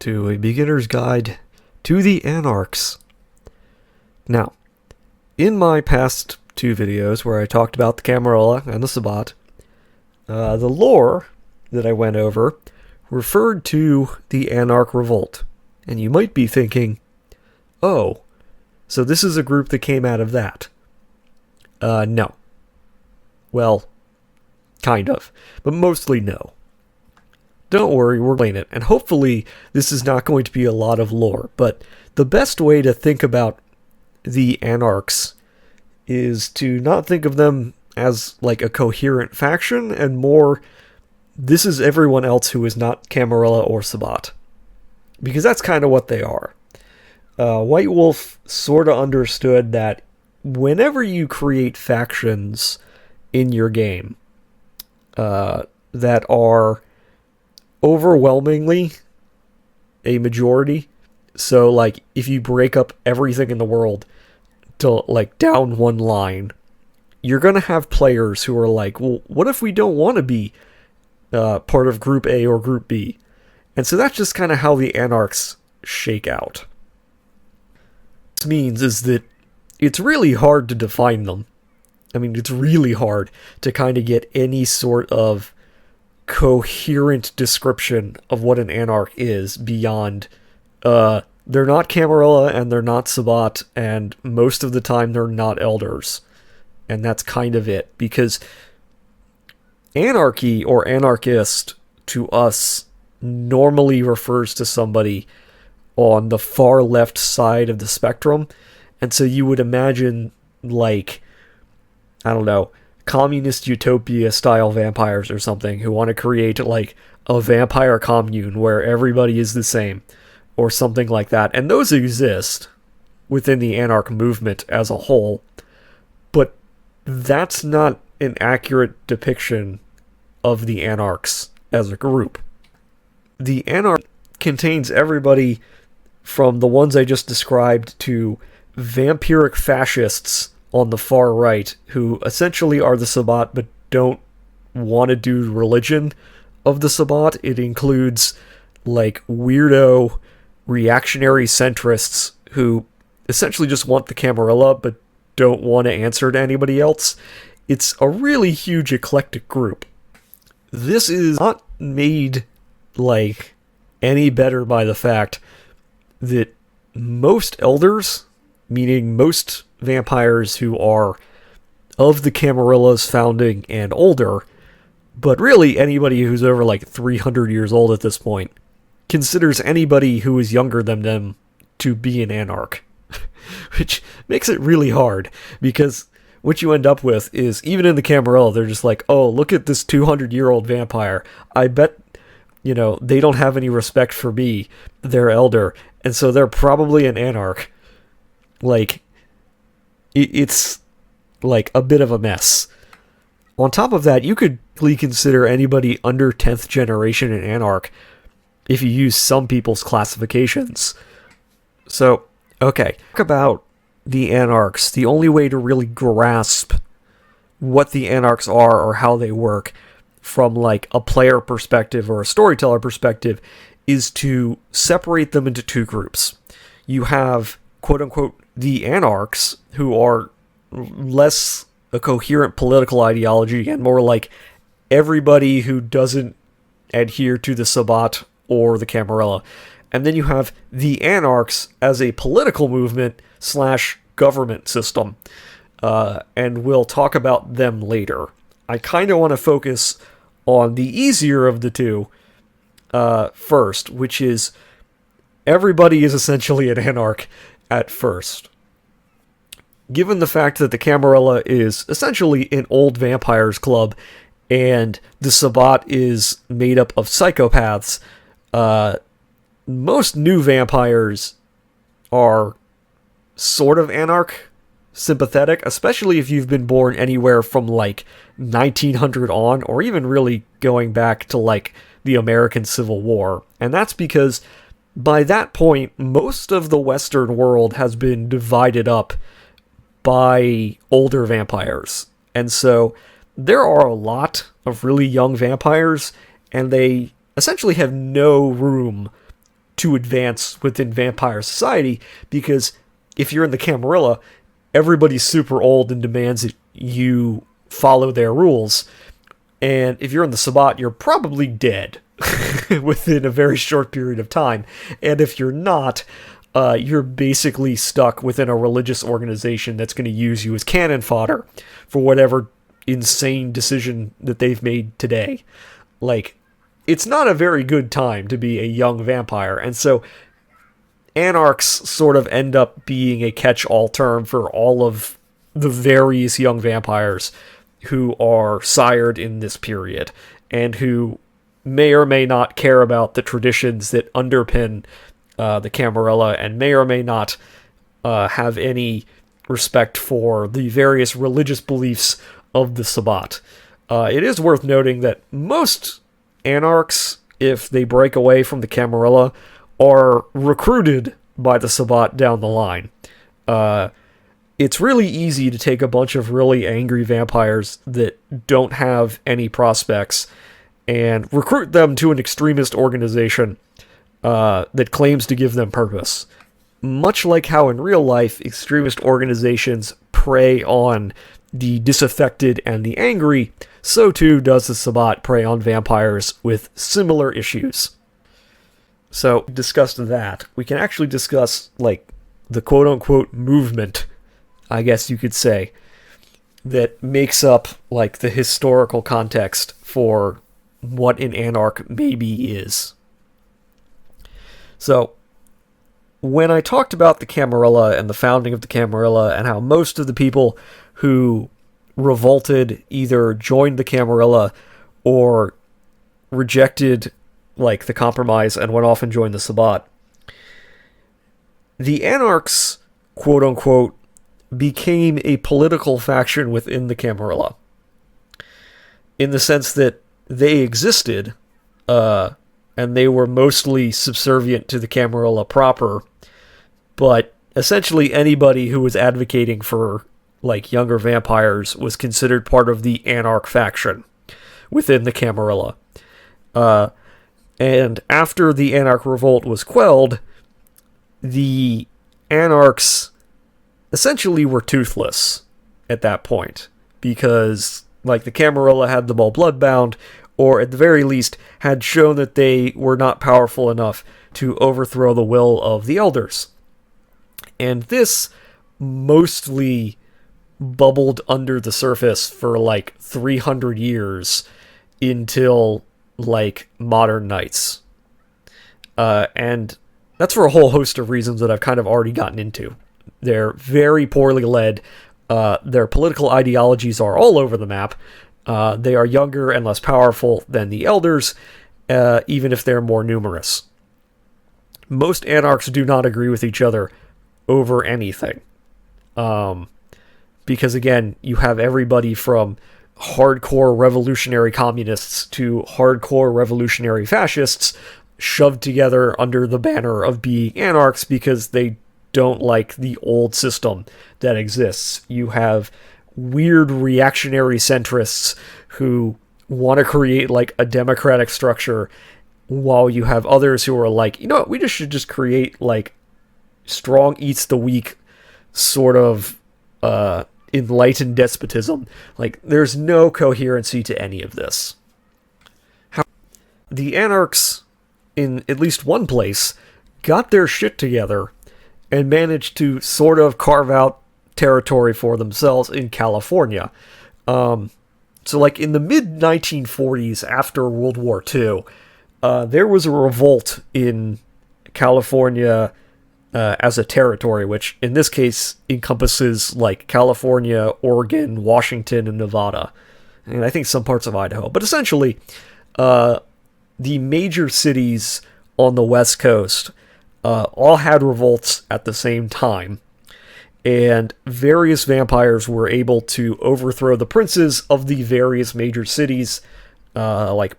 to a beginner's guide to the Anarchs. Now, in my past two videos where I talked about the Camarilla and the Sabbat, the lore that I went over referred to the Anarch Revolt. And you might be thinking, oh, so this is a group that came out of that. No. Well, kind of, but mostly no. Don't worry, we're playing it, and hopefully this is not going to be a lot of lore, but the best way to think about the Anarchs is to not think of them as like a coherent faction, and more, this is everyone else who is not Camarilla or Sabbat. Because that's kind of what they are. White Wolf sort of understood that whenever you create factions in your game that are overwhelmingly a majority, so like if you break up everything in the world to like down one line, you're going to have players who are like, well, what if we don't want to be part of Group A or Group B? And so that's just kind of how the Anarchs shake out. What this means is that it's really hard to define them. I mean, it's really hard to kind of get any sort of coherent description of what an Anarch is beyond, they're not Camarilla and they're not Sabbat, and most of the time they're not Elders. And that's kind of it, because anarchy or anarchist to us normally refers to somebody on the far left side of the spectrum. And so you would imagine, like, I don't know, communist utopia style vampires or something who want to create like a vampire commune where everybody is the same or something like that. And those exist within the Anarch movement as a whole, but that's not an accurate depiction of the Anarchs as a group. The Anarch contains everybody from the ones I just described to vampiric fascists on the far right, who essentially are the Sabbat but don't want to do religion of the Sabbat. It includes like weirdo reactionary centrists who essentially just want the Camarilla but don't want to answer to anybody else. It's a really huge eclectic group. This is not made like any better by the fact that most elders, meaning most vampires who are of the Camarilla's founding and older, but really anybody who's over like 300 years old at this point, considers anybody who is younger than them to be an Anarch. Which makes it really hard, because what you end up with is, even in the Camarilla, they're just like, oh, look at this 200-year-old vampire. I bet, you know, they don't have any respect for me, their elder, and so they're probably an Anarch. Like, it's like a bit of a mess. On top of that, you could really consider anybody under 10th generation an Anarch if you use some people's classifications. So, okay, talk about the Anarchs. The only way to really grasp what the Anarchs are or how they work from like a player perspective or a storyteller perspective is to separate them into two groups. You have, quote-unquote, the Anarchs, who are less a coherent political ideology and more like everybody who doesn't adhere to the Sabbat or the Camarilla. And then you have the Anarchs as a political movement / government system. And we'll talk about them later. I kind of want to focus on the easier of the two first, which is everybody is essentially an Anarch at first. Given the fact that the Camarilla is essentially an old vampires club and the Sabbat is made up of psychopaths, most new vampires are sort of Anarch sympathetic, especially if you've been born anywhere from like 1900 on, or even really going back to like the American Civil War. And that's because by that point, most of the Western world has been divided up by older vampires. And so there are a lot of really young vampires, and they essentially have no room to advance within vampire society, because if you're in the Camarilla, everybody's super old and demands that you follow their rules. And if you're in the Sabbat, you're probably dead within a very short period of time. And if you're not, you're basically stuck within a religious organization that's going to use you as cannon fodder for whatever insane decision that they've made today. Like, it's not a very good time to be a young vampire, and so Anarchs sort of end up being a catch-all term for all of the various young vampires who are sired in this period, and who may or may not care about the traditions that underpin the Camarilla, and may or may not have any respect for the various religious beliefs of the Sabbat. It is worth noting that most Anarchs, if they break away from the Camarilla, are recruited by the Sabbat down the line. It's really easy to take a bunch of really angry vampires that don't have any prospects and recruit them to an extremist organization that claims to give them purpose. Much like how in real life extremist organizations prey on the disaffected and the angry, so too does the Sabbat prey on vampires with similar issues. So, discussed that, we can actually discuss, like, the quote-unquote movement, I guess you could say, that makes up, like, the historical context for what an Anarch maybe is. So, when I talked about the Camarilla and the founding of the Camarilla and how most of the people who revolted either joined the Camarilla or rejected, like, the compromise and went off and joined the Sabbat, the Anarchs, quote-unquote, became a political faction within the Camarilla, in the sense that they existed, and they were mostly subservient to the Camarilla proper, but essentially anybody who was advocating for, like, younger vampires was considered part of the Anarch faction within the Camarilla. And after the Anarch revolt was quelled, the Anarchs essentially were toothless at that point, because, like, the Camarilla had them all bloodbound, or at the very least had shown that they were not powerful enough to overthrow the will of the elders. And this mostly bubbled under the surface for, like, 300 years until, like, modern nights. And that's for a whole host of reasons that I've kind of already gotten into. They're very poorly led. Their political ideologies are all over the map. They are younger and less powerful than the elders, even if they're more numerous. Most Anarchs do not agree with each other over anything. Because, again, you have everybody from hardcore revolutionary communists to hardcore revolutionary fascists shoved together under the banner of being Anarchs because they don't like the old system that exists. You have weird reactionary centrists who want to create, like, a democratic structure, while you have others who are like, you know what, we should just create, like, strong eats the weak sort of enlightened despotism. Like, there's no coherency to any of this. The Anarchs, in at least one place, got their shit together and managed to sort of carve out territory for themselves in California. So, like, in the mid-1940s, after World War II, there was a revolt in California as a territory, which in this case encompasses, like, California, Oregon, Washington, and Nevada, and I think some parts of Idaho. But essentially, the major cities on the West Coast all had revolts at the same time, and various vampires were able to overthrow the princes of the various major cities, like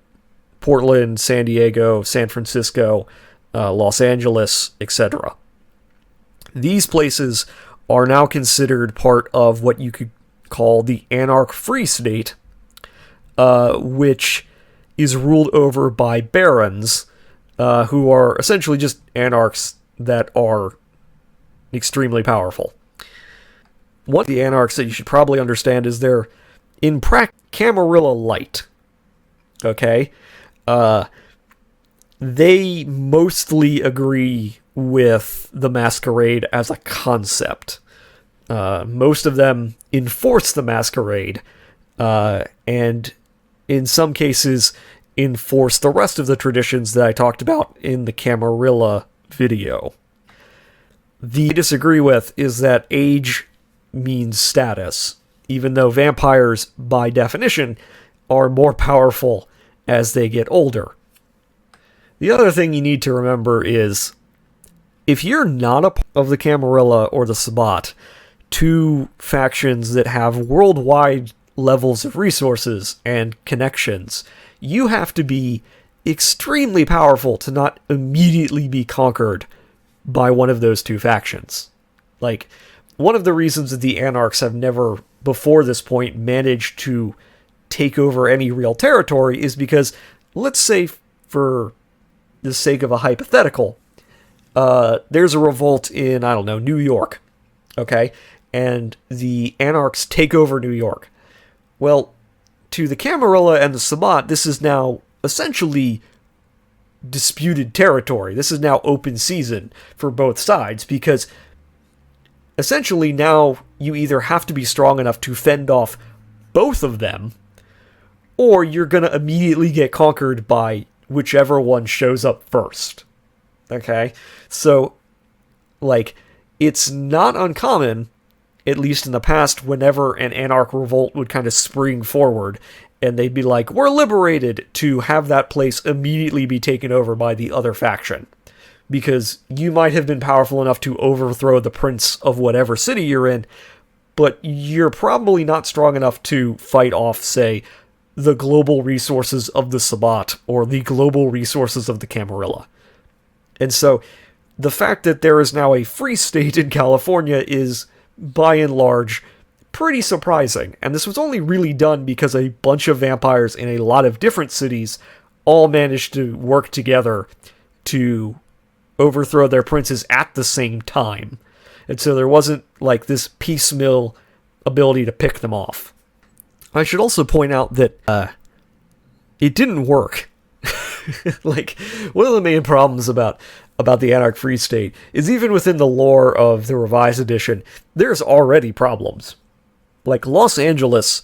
Portland, San Diego, San Francisco, Los Angeles, etc. These places are now considered part of what you could call the Anarch Free State, which is ruled over by barons, who are essentially just Anarchs that are extremely powerful. One of the Anarchs that you should probably understand is they're, in practice, Camarilla Light. Okay? They mostly agree with the Masquerade as a concept. Most of them enforce the Masquerade, and in some cases enforce the rest of the traditions that I talked about in the Camarilla video. The I disagree with is that age means status, even though vampires, by definition, are more powerful as they get older. The other thing you need to remember is, if you're not a part of the Camarilla or the Sabbat, two factions that have worldwide levels of resources and connections, you have to be extremely powerful to not immediately be conquered by one of those two factions. Like, one of the reasons that the Anarchs have never, before this point, managed to take over any real territory is because, let's say, for the sake of a hypothetical, there's a revolt in, I don't know, New York, okay? And the Anarchs take over New York. Well, to the Camarilla and the Sabbat, this is now essentially disputed territory. This is now open season for both sides, because essentially now you either have to be strong enough to fend off both of them, or you're going to immediately get conquered by whichever one shows up first. Okay? So, like, it's not uncommon, at least in the past, whenever an Anarch revolt would kind of spring forward, and they'd be like, we're liberated, to have that place immediately be taken over by the other faction. Because you might have been powerful enough to overthrow the prince of whatever city you're in, but you're probably not strong enough to fight off, say, the global resources of the Sabbat, or the global resources of the Camarilla. And so, the fact that there is now a free state in California is, by and large, pretty surprising. And this was only really done because a bunch of vampires in a lot of different cities all managed to work together to overthrow their princes at the same time. And so there wasn't, like, this piecemeal ability to pick them off. I should also point out that it didn't work. Like, one of the main problems about the Anarch Free State is, even within the lore of the Revised Edition, there's already problems. Like, Los Angeles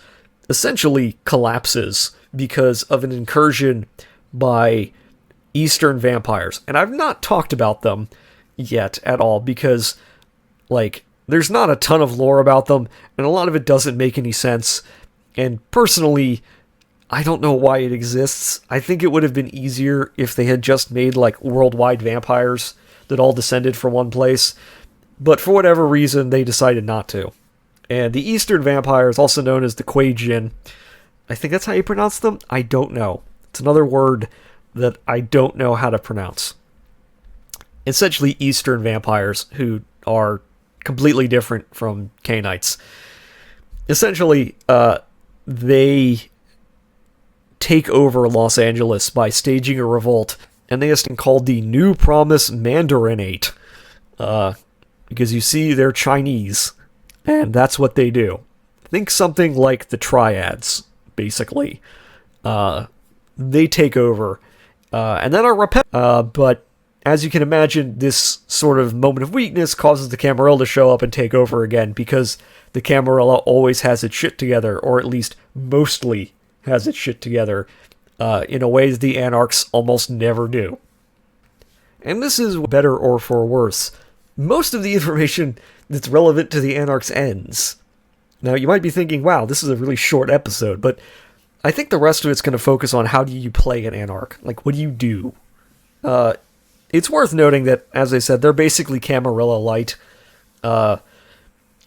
essentially collapses because of an incursion by Eastern vampires. And I've not talked about them yet at all because, like, there's not a ton of lore about them, and a lot of it doesn't make any sense. And personally, I don't know why it exists. I think it would have been easier if they had just made, like, worldwide vampires that all descended from one place. But for whatever reason, they decided not to. And the Eastern vampires, also known as the Kuei-jin, I think that's how you pronounce them? I don't know. It's another word that I don't know how to pronounce. Essentially, Eastern vampires who are completely different from Cainites. Essentially, they take over Los Angeles by staging a revolt, and they have something called the New Promise Mandarinate. Because you see, they're Chinese, and that's what they do. Think something like the Triads, basically. They take over, and then are repetitive. But as you can imagine, this sort of moment of weakness causes the Camarilla to show up and take over again, because the Camarilla always has its shit together, or at least mostly has its shit together, in a way that the Anarchs almost never do. And this is better or for worse. Most of the information that's relevant to the Anarchs ends. Now, you might be thinking, wow, this is a really short episode, but I think the rest of it's going to focus on how do you play an Anarch? Like, what do you do? It's worth noting that, as I said, they're basically Camarilla Light,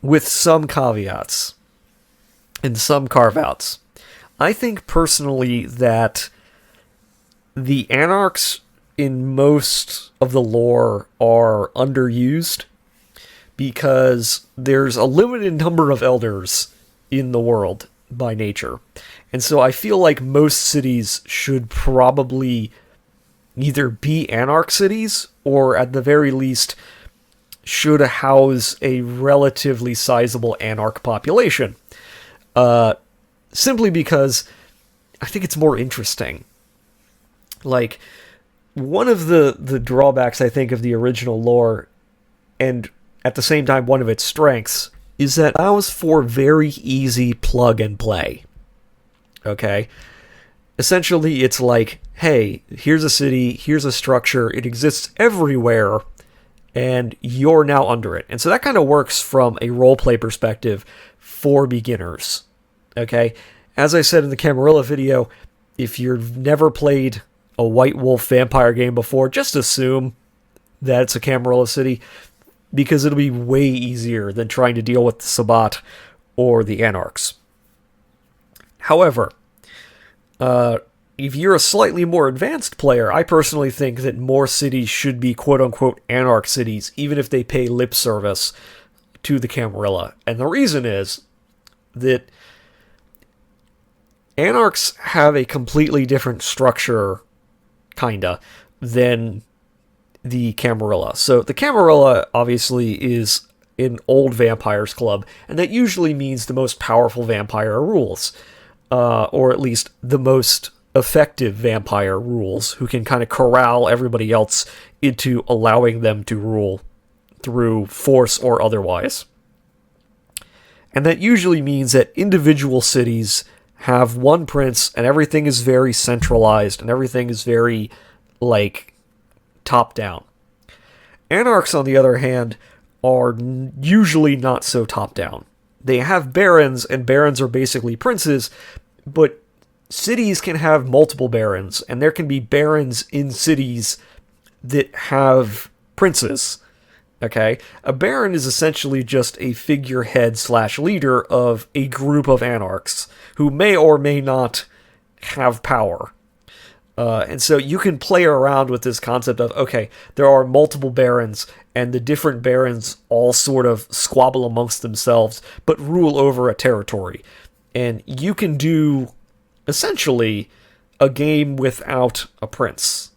with some caveats and some carve-outs. I think personally that the Anarchs in most of the lore are underused because there's a limited number of elders in the world by nature. And so I feel like most cities should probably either be Anarch cities, or at the very least should house a relatively sizable Anarch population. Simply because I think it's more interesting. Like, one of the drawbacks, I think, of the original lore, and at the same time one of its strengths, is that it allows for very easy plug and play. Okay? Essentially, it's like, hey, here's a city, here's a structure, it exists everywhere, and you're now under it. And so that kind of works from a roleplay perspective for beginners. Okay? As I said in the Camarilla video, if you've never played a White Wolf vampire game before, just assume that it's a Camarilla city, because it'll be way easier than trying to deal with the Sabbat or the Anarchs. However, if you're a slightly more advanced player, I personally think that more cities should be quote-unquote Anarch cities, even if they pay lip service to the Camarilla. And the reason is that Anarchs have a completely different structure, kinda, than the Camarilla. So the Camarilla, obviously, is an old vampires club, and that usually means the most powerful vampire rules. Or at least the most effective vampire rules, who can kind of corral everybody else into allowing them to rule through force or otherwise. And that usually means that individual cities have one prince, and everything is very centralized, and everything is very, like, top-down. Anarchs, on the other hand, are usually not so top-down. They have barons, and barons are basically princes, but cities can have multiple barons, and there can be barons in cities that have princes. Okay? A baron is essentially just a figurehead / leader of a group of anarchs who may or may not have power. And so you can play around with this concept of, okay, there are multiple barons, and the different barons all sort of squabble amongst themselves, but rule over a territory. And you can do, essentially, a game without a prince.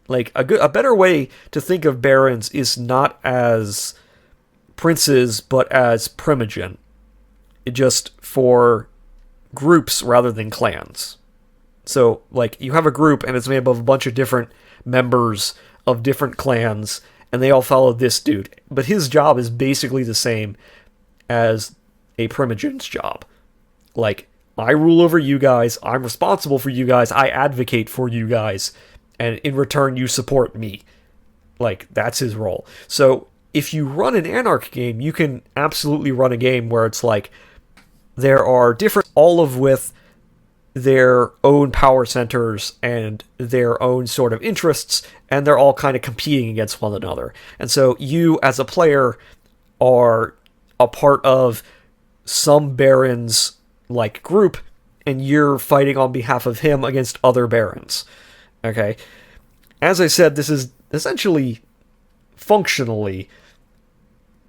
Like, a better way to think of barons is not as princes, but as primogen. Just for groups rather than clans. So, like, you have a group, and it's made up of a bunch of different members of different clans, and they all follow this dude. But his job is basically the same as a primogen's job. Like, I rule over you guys, I'm responsible for you guys, I advocate for you guys, and in return you support me. Like, that's his role. So, if you run an Anarch game, you can absolutely run a game where it's like, there are different, all of with their own power centers and their own sort of interests, and they're all kind of competing against one another. And so you, as a player, are a part of some baron's, like, group, and you're fighting on behalf of him against other barons. Okay? As I said, this is essentially, functionally,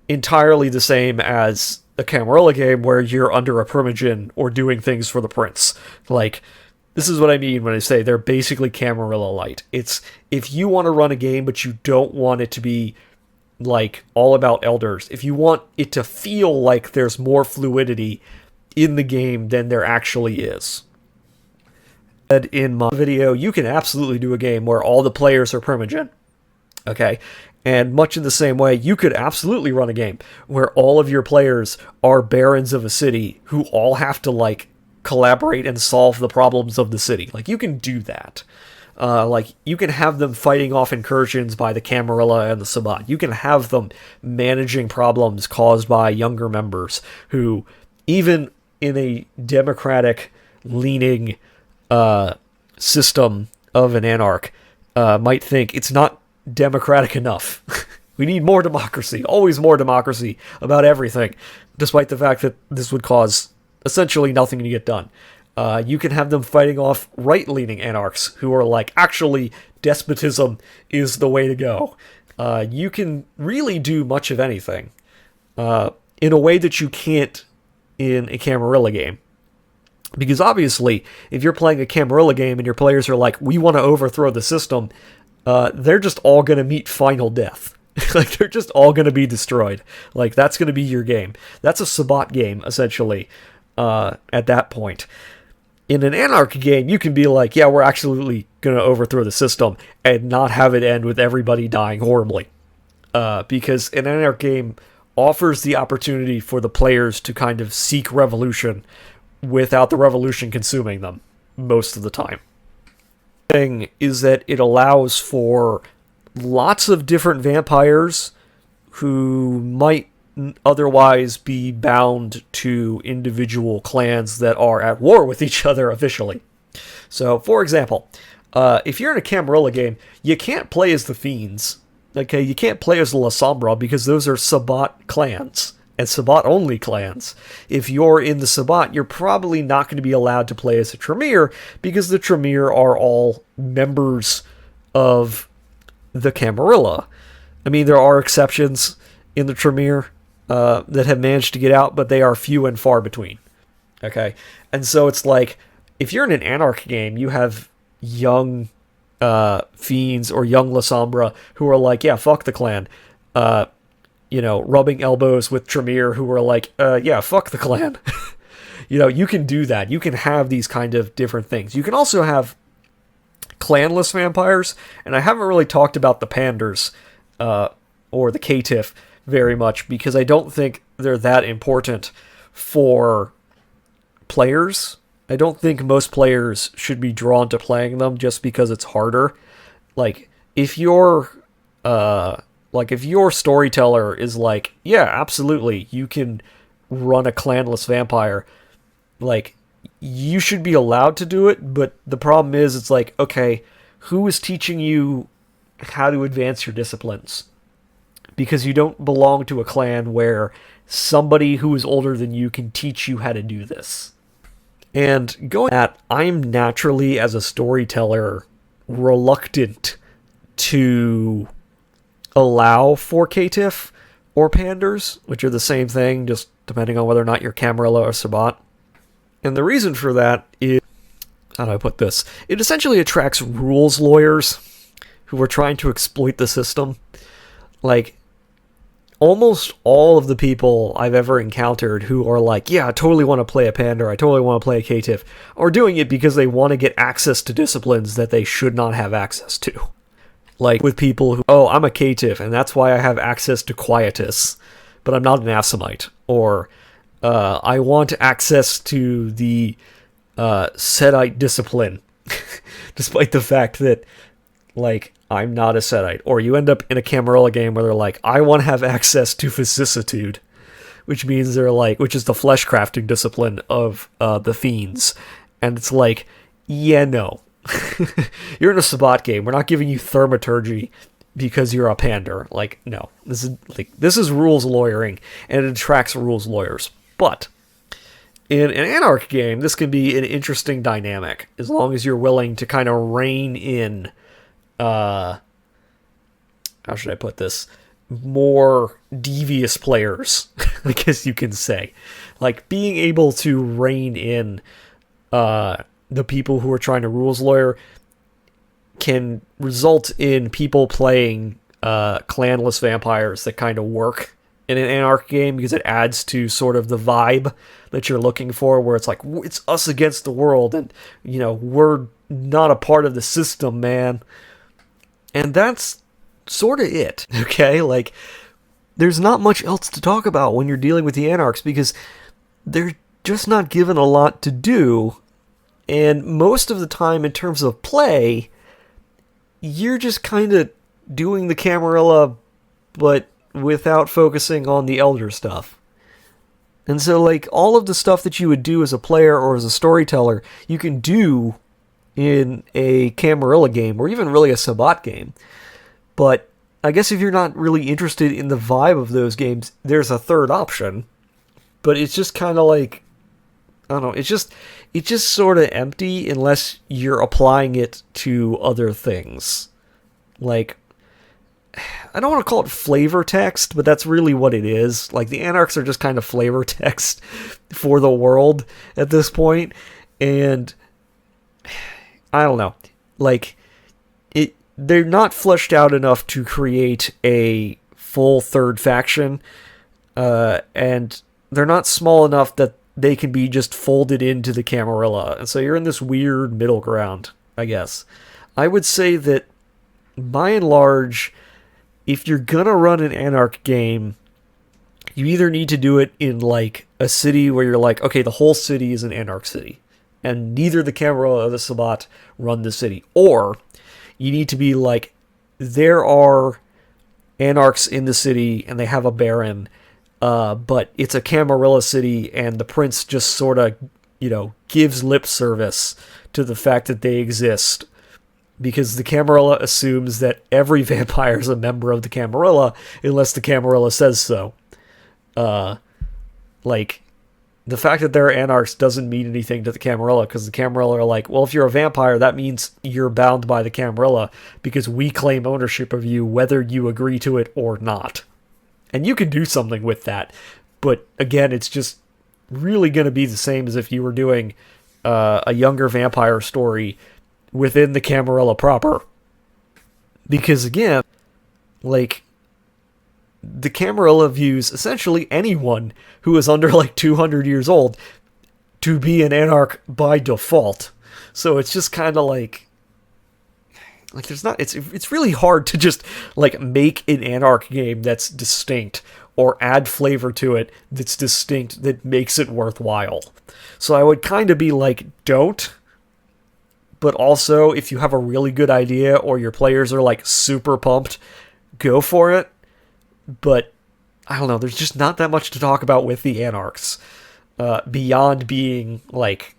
entirely the same as a Camarilla game where you're under a primogen or doing things for the prince. Like, this is what I mean when I say they're basically Camarilla light. It's, if you want to run a game but you don't want it to be, like, all about elders, if you want it to feel like there's more fluidity in the game than there actually is. In my video, you can absolutely do a game where all the players are primogen. Okay? And much in the same way, you could absolutely run a game where all of your players are barons of a city who all have to, like, collaborate and solve the problems of the city. Like, you can do that. Like, you can have them fighting off incursions by the Camarilla and the Sabbat. You can have them managing problems caused by younger members who, even in a democratic-leaning system of an Anarch, might think it's not democratic enough. We need more democracy, always more democracy about everything, despite the fact that this would cause essentially nothing to get done. You can have them fighting off right-leaning anarchs who are like, actually, despotism is the way to go. You can really do much of anything in a way that you can't in a Camarilla game. Because obviously, if you're playing a Camarilla game and your players are like, we want to overthrow the system, they're just all going to meet final death. Like, they're just all going to be destroyed. Like, that's going to be your game. That's a Sabbat game, essentially, at that point. In an Anarch game, you can be like, yeah, we're absolutely going to overthrow the system and not have it end with everybody dying horribly. Because an Anarch game offers the opportunity for the players to kind of seek revolution without the revolution consuming them most of the time. The thing is that it allows for lots of different vampires who might otherwise be bound to individual clans that are at war with each other officially. So, for example, if you're in a Camarilla game, you can't play as the Fiends. Okay, you can't play as the La Sombra because those are Sabbat clans, and Sabbat-only clans. If you're in the Sabbat, you're probably not going to be allowed to play as a Tremere because the Tremere are all members of the Camarilla. I mean, there are exceptions in the Tremere that have managed to get out, but they are few and far between. Okay, and so it's like, if you're in an Anarch game, you have young Fiends or young La Sombra who are like, yeah, fuck the clan. Rubbing elbows with Tremere who are like, yeah, fuck the clan. You can do that. You can have these kind of different things. You can also have clanless vampires, and I haven't really talked about the Panders or the Caitiff very much because I don't think they're that important for players. I don't think most players should be drawn to playing them just because it's harder. Like, if your storyteller is like, yeah, absolutely, you can run a clanless vampire, like, you should be allowed to do it, but the problem is, it's like, okay, who is teaching you how to advance your disciplines? Because you don't belong to a clan where somebody who is older than you can teach you how to do this. And going at, I'm naturally, as a storyteller, reluctant to allow for Caitiff or Panders, which are the same thing, just depending on whether or not you're Camarilla or Sabbat. And the reason for that is, how do I put this? It essentially attracts rules lawyers who are trying to exploit the system. Like, almost all of the people I've ever encountered who are like, yeah, I totally want to play a Pander, I totally want to play a Caitiff, are doing it because they want to get access to disciplines that they should not have access to. Like, with people who, oh, I'm a Caitiff, and that's why I have access to Quietus, but I'm not an Assamite. Or, I want access to the Sedite discipline, despite the fact that, like, I'm not a Sedite. Or you end up in a Camarilla game where they're like, I want to have access to vicissitude, which means they're like, which is the flesh crafting discipline of the Fiends. And it's like, yeah, no. You're in a Sabbat game. We're not giving you thaumaturgy because you're a Pander. Like, no. This is rules lawyering, and it attracts rules lawyers. But in an Anarch game, this can be an interesting dynamic, as long as you're willing to kind of rein in, how should I put this, more devious players, I guess you can say. Like, being able to rein in the people who are trying to rules lawyer can result in people playing clanless vampires that kind of work in an Anarch game, because it adds to sort of the vibe that you're looking for, where it's like, it's us against the world, and, we're not a part of the system, man. And that's sort of it, okay? Like, there's not much else to talk about when you're dealing with the Anarchs, because they're just not given a lot to do, and most of the time, in terms of play, you're just kind of doing the Camarilla, but without focusing on the Elder stuff. And so, like, all of the stuff that you would do as a player or as a storyteller, you can do in a Camarilla game, or even really a Sabbat game. But I guess if you're not really interested in the vibe of those games, there's a third option. But it's just kind of like, I don't know, it's just sort of empty unless you're applying it to other things. Like, I don't want to call it flavor text, but that's really what it is. Like, the Anarchs are just kind of flavor text for the world at this point. And I don't know. Like, they're not fleshed out enough to create a full third faction, and they're not small enough that they can be just folded into the Camarilla. And so you're in this weird middle ground, I guess. I would say that, by and large, if you're gonna run an Anarch game, you either need to do it in, like, a city where you're like, okay, the whole city is an Anarch city, and neither the Camarilla or the Sabbat run the city. Or you need to be like, there are Anarchs in the city, and they have a Baron, but it's a Camarilla city, and the Prince just sort of, gives lip service to the fact that they exist, because the Camarilla assumes that every vampire is a member of the Camarilla, unless the Camarilla says so. Like, the fact that they're Anarchs doesn't mean anything to the Camarilla, because the Camarilla are like, well, if you're a vampire, that means you're bound by the Camarilla, because we claim ownership of you whether you agree to it or not. And you can do something with that, but again, it's just really going to be the same as if you were doing a younger vampire story within the Camarilla proper. Because again, like, the Camarilla views essentially anyone who is under, like, 200 years old to be an Anarch by default. So it's just kind of like there's not, it's really hard to just, like, make an Anarch game that's distinct or add flavor to it that's distinct that makes it worthwhile. So I would kind of be like, don't. But also, if you have a really good idea or your players are, like, super pumped, go for it. But, I don't know, there's just not that much to talk about with the Anarchs, beyond being, like,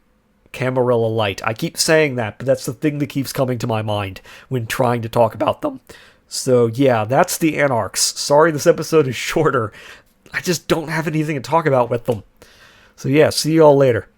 Camarilla light. I keep saying that, but that's the thing that keeps coming to my mind when trying to talk about them. So, yeah, that's the Anarchs. Sorry this episode is shorter. I just don't have anything to talk about with them. So, yeah, see you all later.